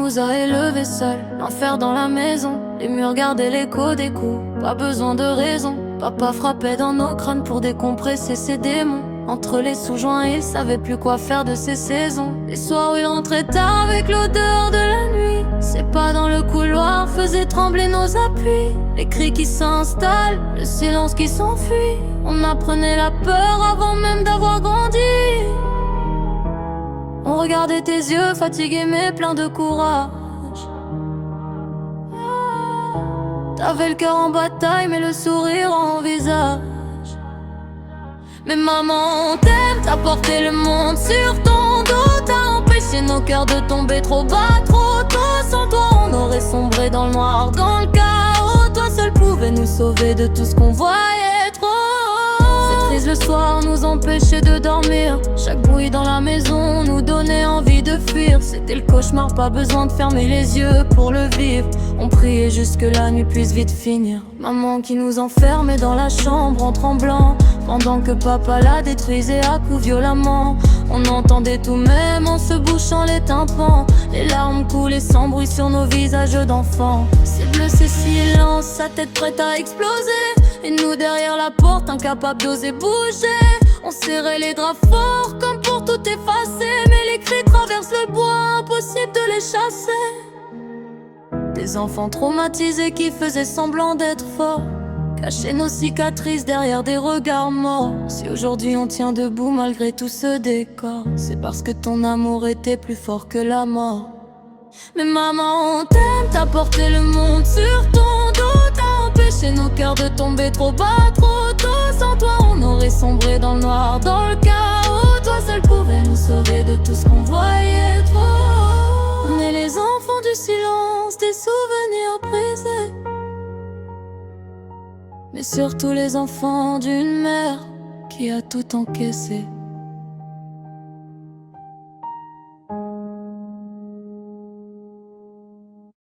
nous a élevés seuls, l'enfer dans la maison, les murs gardaient l'écho des coups, pas besoin de raison. Papa frappait dans nos crânes pour décompresser ses démons. Entre les sous-joints, il savait plus quoi faire de ses saisons. Les soirs où il rentrait tard avec l'odeur de la nuit, ses pas dans le couloir faisaient trembler nos appuis. Les cris qui s'installent, le silence qui s'enfuit. On apprenait la peur avant même d'avoir grandi. On regardait tes yeux fatigués mais pleins de courage. T'avais le cœur en bataille mais le sourire en visage. Mais maman on t'aime, t'as porté le monde sur ton dos. T'as empêché nos cœurs de tomber trop bas, trop tôt. Sans toi on aurait sombré dans le noir, dans le chaos. Toi seul pouvais nous sauver de tout ce qu'on voyait trop. Ces crises le soir nous empêchaient de dormir. Chaque bruit dans la maison nous donnait envie de fuir. C'était le cauchemar, pas besoin de fermer les yeux pour le vivre. On priait juste que la nuit puisse vite finir. Maman qui nous enfermait dans la chambre en tremblant, pendant que papa la détruisait à coups violemment. On entendait tout même en se bouchant les tympans. Les larmes coulaient sans bruit sur nos visages d'enfants. C'est bleu, c'est silence, sa tête prête à exploser. Et nous derrière la porte, incapables d'oser bouger. On serrait les draps forts comme pour tout effacer. Mais les cris traversent le bois, impossible de les chasser. Des enfants traumatisés qui faisaient semblant d'être forts, cacher nos cicatrices derrière des regards morts. Si aujourd'hui on tient debout malgré tout ce décor, c'est parce que ton amour était plus fort que la mort. Mais maman on t'aime, t'as porté le monde sur ton dos. T'as empêché nos cœurs de tomber trop bas, trop tôt. Sans toi on aurait sombré dans le noir, dans le chaos. Toi seul pouvais nous sauver de tout ce qu'on voyait trop. On est les enfants du silence, des souvenirs brisés, mais surtout les enfants d'une mère qui a tout encaissé.